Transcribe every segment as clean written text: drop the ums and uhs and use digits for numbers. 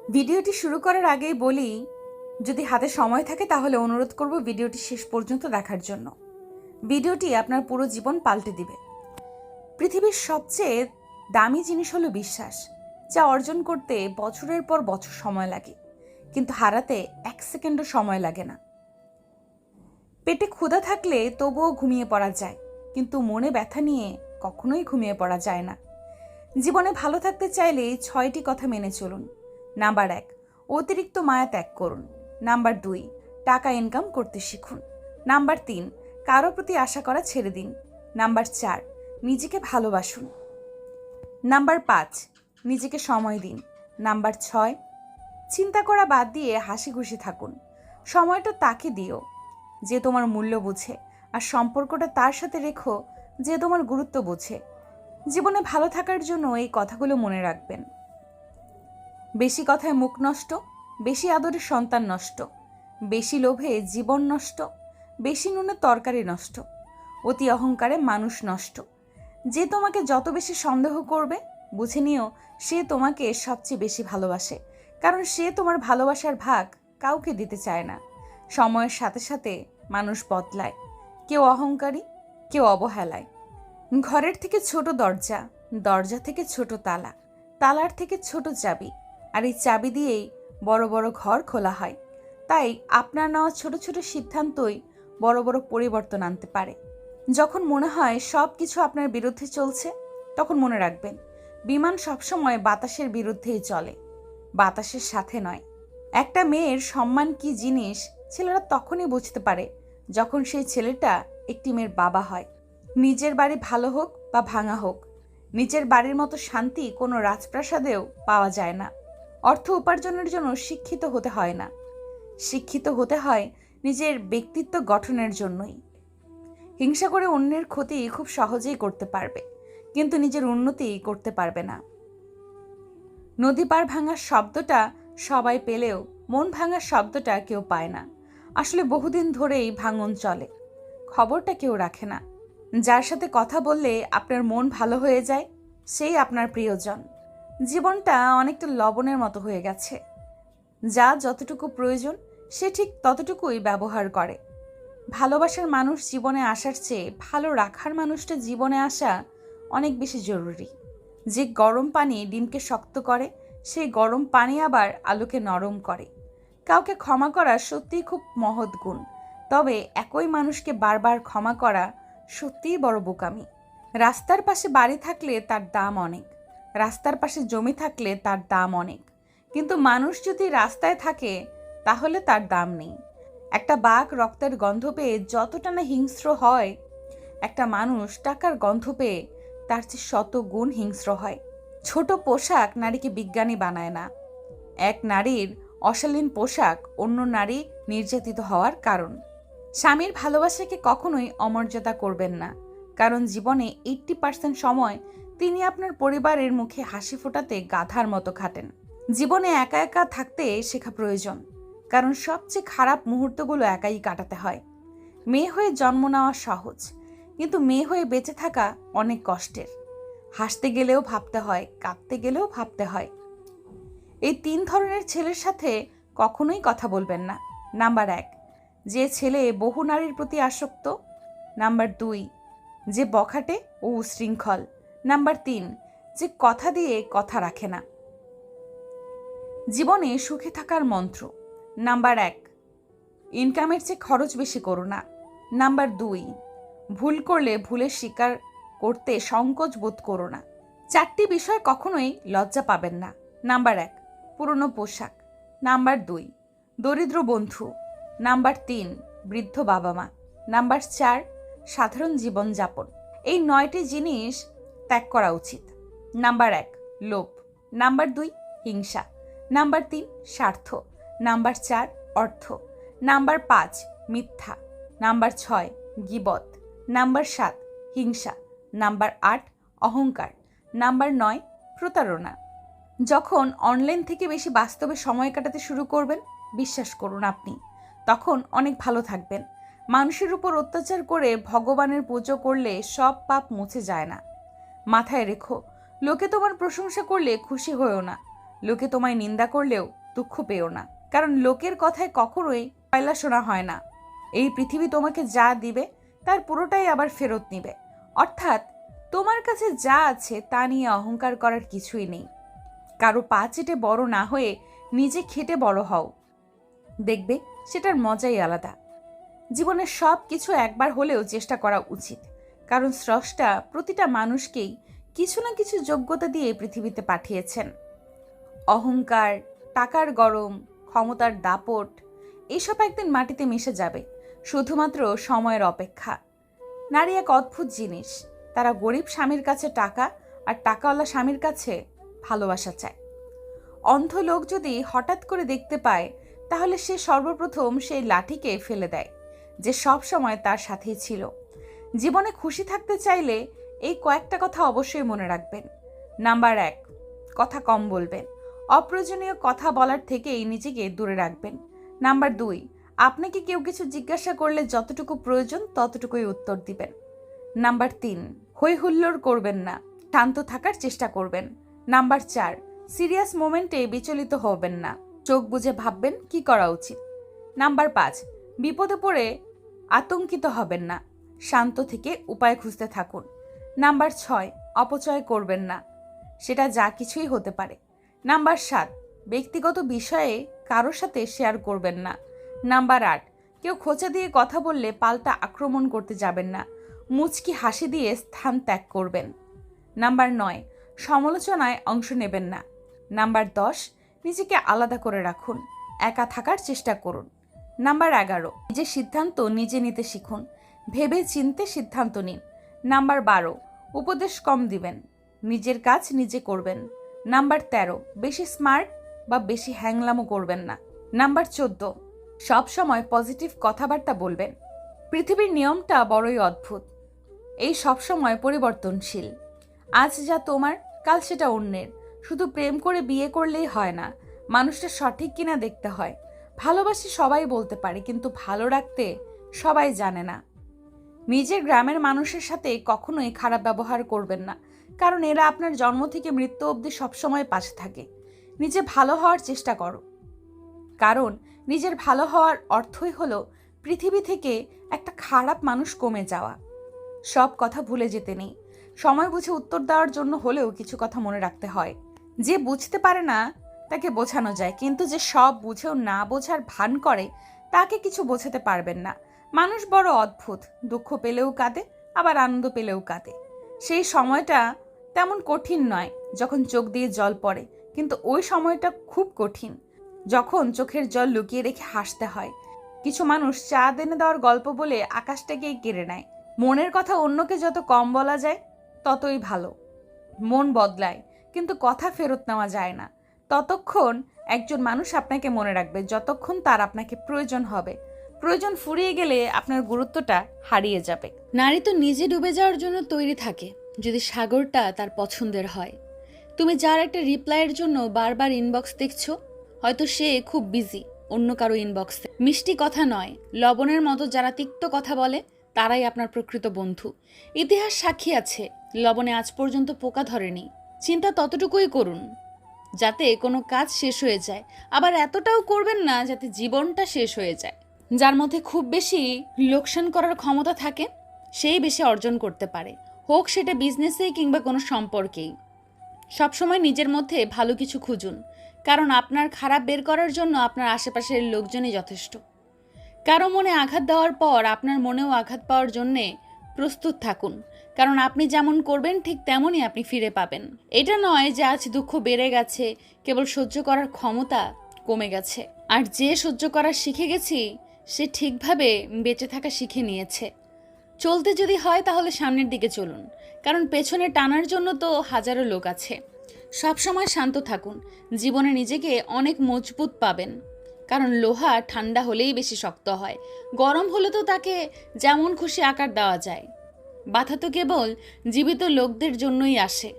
ভিডিওটি শুরু করার আগেই বলি, যদি হাতে সময় থাকে তাহলে অনুরোধ করব ভিডিওটি শেষ পর্যন্ত দেখার জন্য। ভিডিওটি আপনার পুরো জীবন পাল্টে দিবে। পৃথিবীর সবচেয়ে দামি জিনিস হলো বিশ্বাস, যা অর্জন করতে বছরের পর বছর সময় লাগে, কিন্তু হারাতে 1 সেকেন্ডও সময় লাগে না। পেটে ক্ষুধা থাকলে তবুও ঘুমিয়ে পড়া যায়, কিন্তু মনে ব্যথা নিয়ে কখনোই ঘুমিয়ে পড়া যায় না। জীবনে ভালো থাকতে চাইলে 6টি কথা মেনে চলুন। নাম্বার 1, অতিরিক্ত মায়া ত্যাগ করুন। নাম্বার 2, টাকা ইনকাম করতে শিখুন। নাম্বার 3, কারো প্রতি আশা করা ছেড়ে দিন। নাম্বার 4, নিজেকে ভালোবাসুন। নাম্বার 5, নিজেকে সময় দিন। নাম্বার 6, চিন্তা করা বাদ দিয়ে হাসি খুশি থাকুন। সময়টা তাকে দিও যে তোমার মূল্য বুঝে, আর সম্পর্কটা তার সাথে রেখো যে তোমার গুরুত্ব বোঝে। জীবনে ভালো থাকার জন্য এই কথাগুলো মনে রাখবেন। বেশি কথায় মুখ নষ্ট, বেশি আদরে সন্তান নষ্ট, বেশি লোভে জীবন নষ্ট, বেশি নুনে তরকারি নষ্ট, অতি অহংকারে মানুষ নষ্ট। যে তোমাকে যত বেশি সন্দেহ করবে, বুঝে নিও সে তোমাকে সবচেয়ে বেশি ভালোবাসে, কারণ সে তোমার ভালোবাসার ভাগ কাউকে দিতে চায় না। সময়ের সাথে সাথে মানুষ বদলায়, কেউ অহংকারী, কেউ অবহেলায়। ঘরের থেকে ছোট দরজা, দরজা থেকে ছোট তালা, তালার থেকে ছোট চাবি, আর এই চাবি দিয়েই বড় বড় ঘর খোলা হয়। তাই আপনার নেওয়া ছোট ছোট সিদ্ধান্তই বড় বড় পরিবর্তন আনতে পারে। যখন মনে হয় সব কিছু আপনার বিরুদ্ধে চলছে, তখন মনে রাখবেন বিমান সবসময় বাতাসের বিরুদ্ধেই চলে, বাতাসের সাথে নয়। একটা মেয়ের সম্মান কি জিনিস ছেলেরা তখনই বুঝতে পারে যখন সেই ছেলেটা একটি মেয়ের বাবা হয়। নিজের বাড়ি ভালো হোক বা ভাঙা হোক, নিজের বাড়ির মতো শান্তি কোনো রাজপ্রাসাদেও পাওয়া যায় না। অর্থ উপার্জনের জন্য শিক্ষিত হতে হয় না, শিক্ষিত হতে হয় নিজের ব্যক্তিত্ব গঠনের জন্যই। হিংসা করে অন্যের ক্ষতি খুব সহজেই করতে পারবে, কিন্তু নিজের উন্নতি করতে পারবে না। নদী পার ভাঙার শব্দটা সবাই পেলেও মন ভাঙার শব্দটা কেউ পায় না। আসলে বহুদিন ধরেই ভাঙন চলে, খবরটা কেউ রাখে না। যার সাথে কথা বললে আপনার মন ভালো হয়ে যায়, সেই আপনার প্রিয়জন। জীবনটা অনেকটা লবণের মতো হয়ে গেছে, যা যতটুকু প্রয়োজন সে ঠিক ততটুকুই ব্যবহার করে। ভালোবাসার মানুষ জীবনে আসার চেয়ে ভালো রাখার মানুষটা জীবনে আসা অনেক বেশি জরুরি। যে গরম পানি ডিমকে শক্ত করে, সেই গরম পানি আবার আলুকে নরম করে। কাউকে ক্ষমা করা সত্যিই খুব মহৎ গুণ, তবে একই মানুষকে বারবার ক্ষমা করা সত্যিই বড় বোকামি। রাস্তার পাশে বাড়ি থাকলে তার দাম অনেক, রাস্তার পাশে জমি থাকলে তার দাম অনেক, কিন্তু মানুষ যদি রাস্তায় থাকে তাহলে তার দাম নেই। একটা বাঘ রক্তের গন্ধ পেয়ে যতটা না হিংস্র হয়, একটা মানুষ টাকার গন্ধ পেয়ে তার চেয়ে 100 গুণ হিংস্র হয়। ছোট পোশাক নারীকে বিজ্ঞানী বানায় না। এক নারীর অশালীন পোশাক অন্য নারী নির্যাতিত হওয়ার কারণ। স্বামীর ভালোবাসাকে কখনোই অমর্যাদা করবেন না, কারণ জীবনে 80% সময় তিনি আপনার পরিবারের মুখে হাসি ফোটাতে গাধার মতো খাটেন। জীবনে একা একা থাকতে শেখা প্রয়োজন, কারণ সবচেয়ে খারাপ মুহূর্তগুলো একাই কাটাতে হয়। মেয়ে হয়ে জন্ম নেওয়া সহজ, কিন্তু মেয়ে হয়ে বেঁচে থাকা অনেক কষ্টের। হাসতে গেলেও ভাবতে হয়, কাঁদতে গেলেও ভাবতে হয়। এই 3 ধরনের ছেলের সাথে কখনোই কথা বলবেন না। নাম্বার 1, যে ছেলে বহু নারীর প্রতি আসক্ত। নাম্বার 2, যে বখাটে ও উশৃঙ্খল। নাম্বার 3, যে কথা দিয়ে কথা রাখে না। জীবনে সুখে থাকার মন্ত্র। নাম্বার 1, ইনকামের চেয়ে খরচ বেশি করো না। নাম্বার 2, ভুল করলে ভুলের স্বীকার করতে সংকোচ বোধ করো না। 4টি বিষয় কখনোই লজ্জা পাবেন না। নাম্বার 1, পুরনো পোশাক। নাম্বার 2, দরিদ্র বন্ধু। নাম্বার 3, বৃদ্ধ বাবা মা। নাম্বার 4, সাধারণ জীবনযাপন। এই 9টি জিনিস ত্যাগ করা উচিত। নাম্বার 1, লোভ। নাম্বার 2, হিংসা। নাম্বার 3, স্বার্থ। নাম্বার 4, অর্থ। নাম্বার 5, মিথ্যা। নাম্বার 6, গীবত। নাম্বার 7, হিংসা। নাম্বার 8, অহংকার। নাম্বার 9, প্রতারণা। যখন অনলাইন থেকে বেশি বাস্তবে সময় কাটাতে শুরু করবেন, বিশ্বাস করুন আপনি তখন অনেক ভালো থাকবেন। মানুষের উপর অত্যাচার করে ভগবানের পুজো করলে সব পাপ মুছে যায় না। মাথায় রেখো, লোকে তোমার প্রশংসা করলে খুশি হয়েও না, লোকে তোমায় নিন্দা করলেও দুঃখ পেও না, কারণ লোকের কথায় কখনোই পয়লা শোনা হয় না। এই পৃথিবী তোমাকে যা দিবে তার পুরোটাই আবার ফেরত নিবে। অর্থাৎ তোমার কাছে যা আছে তা নিয়ে অহংকার করার কিছুই নেই। কারো পা চেটে বড় না হয়ে নিজে খেটে বড় হও, দেখবে সেটার মজাই আলাদা। জীবনের সব কিছু একবার হলেও চেষ্টা করা উচিত, কারণ স্রষ্টা প্রতিটা মানুষকেই কিছু না কিছু যোগ্যতা দিয়ে পৃথিবীতে পাঠিয়েছেন। অহংকার, টাকার গরম, ক্ষমতার দাপট এসব একদিন মাটিতে মিশে যাবে, শুধুমাত্র সময়ের অপেক্ষা। নারী এক অদ্ভুত জিনিস, তারা গরিব স্বামীর কাছে টাকা আর টাকাওয়ালা স্বামীর কাছে ভালোবাসা চায়। অন্ধ লোক যদি হঠাৎ করে দেখতে পায়, তাহলে সে সর্বপ্রথম সেই লাঠিকে ফেলে দেয় যে সব সময় তার সাথেই ছিল। জীবনে খুশি থাকতে চাইলে এই কয়েকটা কথা অবশ্যই মনে রাখবেন। নাম্বার 1, কথা কম বলবেন। অপ্রয়োজনীয় কথা বলার থেকেই নিজেকে দূরে রাখবেন। নাম্বার 2, আপনাকে কেউ কিছু জিজ্ঞাসা করলে যতটুকু প্রয়োজন ততটুকুই উত্তর দিবেন। নাম্বার 3, হই হুল্লোড় করবেন না, শান্ত থাকার চেষ্টা করবেন। নাম্বার 4, সিরিয়াস মোমেন্টে বিচলিত হবেন না, চোখ বুজে ভাববেন কি করা উচিত। নাম্বার 5, বিপদে পড়ে আতঙ্কিত হবেন না, শান্ত থেকে উপায় খুঁজতে থাকুন। নাম্বার 6, অপচয় করবেন না, সেটা যা কিছুই হতে পারে। নাম্বার 7, ব্যক্তিগত বিষয়ে কারোর সাথে শেয়ার করবেন না। নাম্বার 8, কেউ খোঁচা দিয়ে কথা বললে পাল্টা আক্রমণ করতে যাবেন না, মুচকি হাসি দিয়ে স্থান ত্যাগ করবেন। নাম্বার 9, সমালোচনায় অংশ নেবেন না। নাম্বার 10, নিজেকে আলাদা করে রাখুন, একা থাকার চেষ্টা করুন। নাম্বার 11, নিজের সিদ্ধান্ত নিজে নিতে শিখুন, ভেবে চিনতে সিদ্ধান্ত নিন। নাম্বার 12, উপদেশ কম দিবেন, নিজের কাজ নিজে করবেন। নাম্বার 13, বেশি স্মার্ট বা বেশি হ্যাংলামো করবেন না। নাম্বার 14, সব সময় পজিটিভ কথাবার্তা বলবেন। পৃথিবীর নিয়মটা বড়ই অদ্ভুত, এই সব সময় পরিবর্তনশীল। আজ যা তোমার, কাল সেটা অন্যের। শুধু প্রেম করে বিয়ে করলেই হয় না, মানুষটা সঠিক কিনা দেখতে হয়। ভালোবাসি সবাই বলতে পারে, কিন্তু ভালো রাখতে সবাই জানে না। নিজের গ্রামের মানুষের সাথে কখনোই খারাপ ব্যবহার করবেন না, কারণ এরা আপনার জন্ম থেকে মৃত্যু অবধি সবসময় পাশে থাকে। নিজে ভালো হওয়ার চেষ্টা করো, কারণ নিজের ভালো হওয়ার অর্থই হলো পৃথিবী থেকে একটা খারাপ মানুষ কমে যাওয়া। সব কথা ভুলে যেতে নেই, সময় বুঝে উত্তর দেওয়ার জন্য হলেও কিছু কথা মনে রাখতে হয়। যে বুঝতে পারে না তাকে বোঝানো যায়, কিন্তু যে সব বুঝেও না বোঝার ভান করে তাকে কিছু বোঝাতে পারবেন না। মানুষ বড় অদ্ভুত, দুঃখ পেলেও কাঁদে, আবার আনন্দ পেলেও কাঁদে। সেই সময়টা তেমন কঠিন নয় যখন চোখ দিয়ে জল পড়ে, কিন্তু ওই সময়টা খুব কঠিন যখন চোখের জল লুকিয়ে রেখে হাসতে হয়। কিছু মানুষ চাঁদ এনে দেওয়ার গল্প বলে আকাশটাকেই কেড়ে নেয়। মনের কথা অন্যকে যত কম বলা যায় ততই ভালো। মন বদলায়, কিন্তু কথা ফেরত নেওয়া যায় না। ততক্ষণ একজন মানুষ আপনাকে মনে রাখবে যতক্ষণ তার আপনাকে প্রয়োজন হবে। প্রয়োজন ফুরিয়ে গেলে আপনার গুরুত্বটা হারিয়ে যাবে। নারী তো নিজে ডুবে যাওয়ার জন্য তৈরি থাকে যদি সাগরটা তার পছন্দের হয়। তুমি যার একটা রিপ্লাইয়ের জন্য বারবার ইনবক্স দেখছো, হয়তো সে খুব বিজি অন্য কারো ইনবক্সে। মিষ্টি কথা নয়, লবণের মতো যারা তিক্ত কথা বলে তারাই আপনার প্রকৃত বন্ধু। ইতিহাস সাক্ষী আছে, লবণে আজ পর্যন্ত পোকা ধরেনি। চিন্তা ততটুকুই করুন যাতে কোনো কাজ শেষ হয়ে যায়, আবার এতটাও করবেন না যাতে জীবনটা শেষ হয়ে যায়। যার মধ্যে খুব বেশি লোকসান করার ক্ষমতা থাকে সেই বেশি অর্জন করতে পারে, হোক সেটা বিজনেসেই কিংবা কোনো সম্পর্কেই। সবসময় নিজের মধ্যে ভালো কিছু খুঁজুন, কারণ আপনার খারাপ বের করার জন্য আপনার আশেপাশের লোকজনই যথেষ্ট। কারো মনে আঘাত দেওয়ার পর আপনার মনেও আঘাত পাওয়ার জন্যে প্রস্তুত থাকুন, কারণ আপনি যেমন করবেন ঠিক তেমনই আপনি ফিরে পাবেন। এটা নয় যে আজ দুঃখ বেড়ে গেছে, কেবল সহ্য করার ক্ষমতা কমে গেছে। আর যে সহ্য করা শিখে গেছি সে ঠিকভাবে বেঁচে থাকা শিখে নিয়েছে। চলতে যদি হয় তাহলে সামনের দিকে চলুন, কারণ পেছনে টানার জন্য তো হাজারো লোক আছে। সবসময় শান্ত থাকুন, জীবনে নিজেকে অনেক মজবুত পাবেন, কারণ লোহা ঠান্ডা হলেই বেশি শক্ত হয়, গরম হলে তো তাকে যেমন খুশি আকার দেওয়া যায়। বাধা তো কেবল জীবিত লোকদের জন্যই আসে,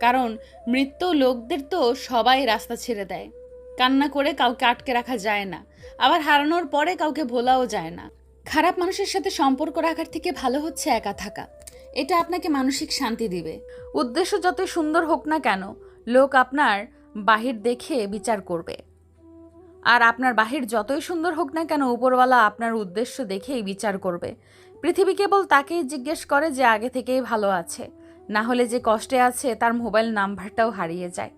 কারণ মৃত্যু লোকদের তো সবাই রাস্তা ছেড়ে দেয়। কান্না করে কাউকে আটকে রাখা যায় না, আবার হারানোর পরে কাউকে ভোলাও যায় না। খারাপ মানুষের সাথে সম্পর্ক রাখার থেকে ভালো হচ্ছে একা থাকা, এটা আপনাকে মানসিক শান্তি দিবে। উদ্দেশ্য যতই সুন্দর হোক না কেন, লোক আপনার বাহির দেখে বিচার করবে। আর আপনার বাহির যতই সুন্দর হোক না কেন, উপরওয়ালা আপনার উদ্দেশ্য দেখেই বিচার করবে। পৃথিবী কেবল তাকেই জিজ্ঞেস করে যে আগে থেকেই ভালো আছে, না হলে যে কষ্টে আছে তার মোবাইল নাম্বারটাও হারিয়ে যায়।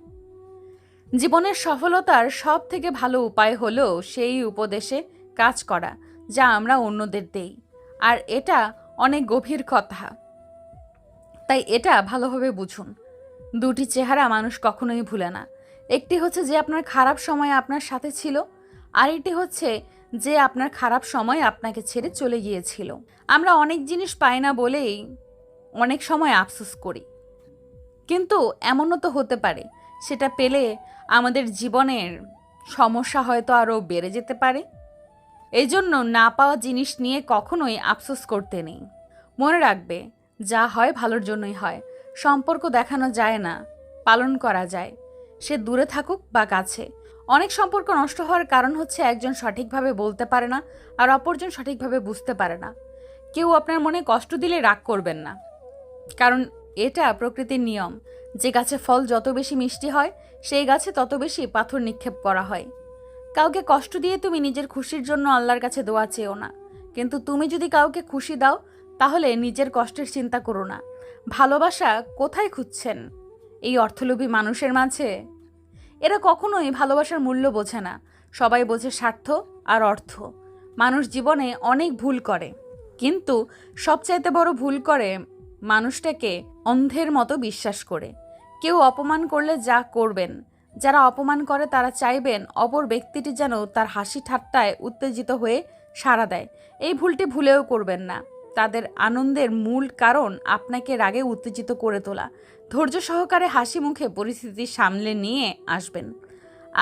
জীবনের সফলতার সব থেকে ভালো উপায় হলো সেই উপদেশে কাজ করা যা আমরা অন্যদের দেই। আর এটা অনেক গভীর কথা, তাই এটা ভালোভাবে বুঝুন। দুটি চেহারা মানুষ কখনোই ভুলে না। একটি হচ্ছে যে আপনার খারাপ সময় আপনার সাথে ছিল, আর একটি হচ্ছে যে আপনার খারাপ সময় আপনাকে ছেড়ে চলে গিয়েছিল। আমরা অনেক জিনিস পাই না বলেই অনেক সময় আফসোস করি, কিন্তু এমনও তো হতে পারে সেটা পেলে আমাদের জীবনের সমস্যা হয়তো আরও বেড়ে যেতে পারে। এই জন্য না পাওয়া জিনিস নিয়ে কখনোই আফসোস করতে নেই। মনে রাখবে, যা হয় ভালোর জন্যই হয়। সম্পর্ক দেখানো যায় না, পালন করা যায়, সে দূরে থাকুক বা কাছে। অনেক সম্পর্ক নষ্ট হওয়ার কারণ হচ্ছে একজন সঠিকভাবে বলতে পারে না আর অপরজন সঠিকভাবে বুঝতে পারে না। কেউ আপনার মনে কষ্ট দিলে রাগ করবেন না, কারণ এটা প্রকৃতির নিয়ম। যে গাছে ফল যত বেশি মিষ্টি হয় সেই গাছে তত বেশি পাথর নিক্ষেপ করা হয়। কাউকে কষ্ট দিয়ে তুমি নিজের খুশির জন্য আল্লাহর কাছে দোয়া চেও না, কিন্তু তুমি যদি কাউকে খুশি দাও তাহলে নিজের কষ্টের চিন্তা করো না। ভালোবাসা কোথায় খুঁজছেন? এই অর্থলোভী মানুষের মাঝে? এরা কখনোই ভালোবাসার মূল্য বোঝে না। সবাই বোঝে স্বার্থ আর অর্থ। মানুষ জীবনে অনেক ভুল করে, কিন্তু সবচাইতে বড় ভুল করে মানুষটাকে অন্ধের মতো বিশ্বাস করে। কেউ অপমান করলে যা করবেন, যারা অপমান করে তারা চাইবেন অপর ব্যক্তিটি যেন তার হাসি ঠাট্টায় উত্তেজিত হয়ে সাড়া দেয়। এই ভুলটি ভুলেও করবেন না। তাদের আনন্দের মূল কারণ আপনাকে রাগে উত্তেজিত করে তোলা। ধৈর্য সহকারে হাসি মুখে পরিস্থিতি সামলে নিয়ে আসবেন।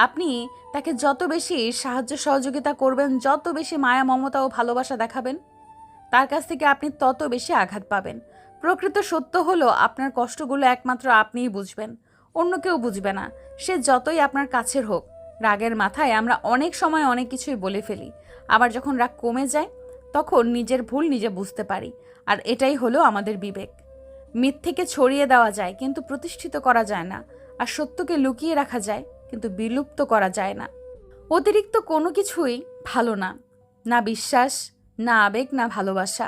আপনি তাকে যত বেশি সাহায্য সহযোগিতা করবেন, যত বেশি মায়া মমতা ও ভালোবাসা দেখাবেন, তার কাছ থেকে আপনি তত বেশি আঘাত পাবেন। প্রকৃত সত্য হলো আপনার কষ্টগুলো একমাত্র আপনিই বুঝবেন, অন্য কেউ বুঝবে না, সে যতই আপনার কাছের হোক। রাগের মাথায় আমরা অনেক সময় অনেক কিছুই বলে ফেলি, আবার যখন রাগ কমে যায় তখন নিজের ভুল নিজে বুঝতে পারি। আর এটাই হলো আমাদের বিবেক। মিথ্যেকে ছড়িয়ে দেওয়া যায় কিন্তু প্রতিষ্ঠিত করা যায় না, আর সত্যকে লুকিয়ে রাখা যায় কিন্তু বিলুপ্ত করা যায় না। অতিরিক্ত কোনো কিছুই ভালো না, না বিশ্বাস, না আবেগ, না ভালোবাসা।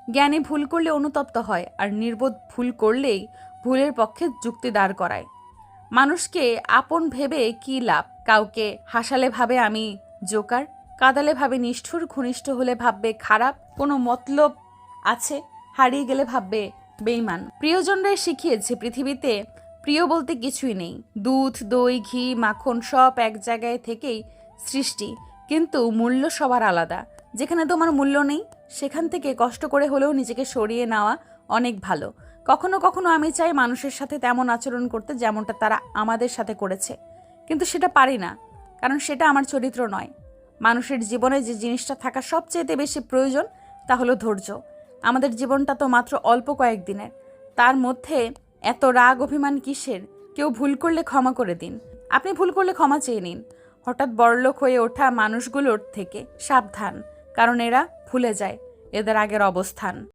জ্ঞানী ভুল করলে অনুতপ্ত হয়, আর নির্বোধ ভুল করলেই ভুলের পক্ষে যুক্তি দাঁড় করায়। মানুষকে আপন ভেবে কি লাভ? কাউকে হাসালে ভাবে আমি জোকার, কাঁদালে ভাবে নিষ্ঠুর, ঘনিষ্ঠ হলে ভাববে খারাপ, কোনো মতলব আছে, হারিয়ে গেলে ভাববে বেঈমান। প্রিয়জনরাই শিখিয়েছে পৃথিবীতে প্রিয় বলতে কিছুই নেই। দুধ, দই, ঘি, মাখন সব এক জায়গায় থেকেই সৃষ্টি, কিন্তু মূল্য সবার আলাদা। যেখানে তোমার মূল্য নেই সেখান থেকে কষ্ট করে হলেও নিজেকে সরিয়ে নেওয়া অনেক ভালো। কখনো কখনো আমি চাই মানুষের সাথে তেমন আচরণ করতে যেমনটা তারা আমাদের সাথে করেছে, কিন্তু সেটা পারি না, কারণ সেটা আমার চরিত্র নয়। মানুষের জীবনে যে জিনিসটা থাকা সবচেয়ে বেশি প্রয়োজন তা হলো ধৈর্য। আমাদের জীবনটা তো মাত্র অল্প কয়েকদিনের, তার মধ্যে এত রাগ অভিমান কিসের? কেউ ভুল করলে ক্ষমা করে দিন। আপনি ভুল করলে ক্ষমা চেয়ে নিন। হঠাৎ বড়লোক হয়ে ওঠা মানুষগুলোর থেকে সাবধান, কারণ এরা ভুলে যায় এদের আগের অবস্থান।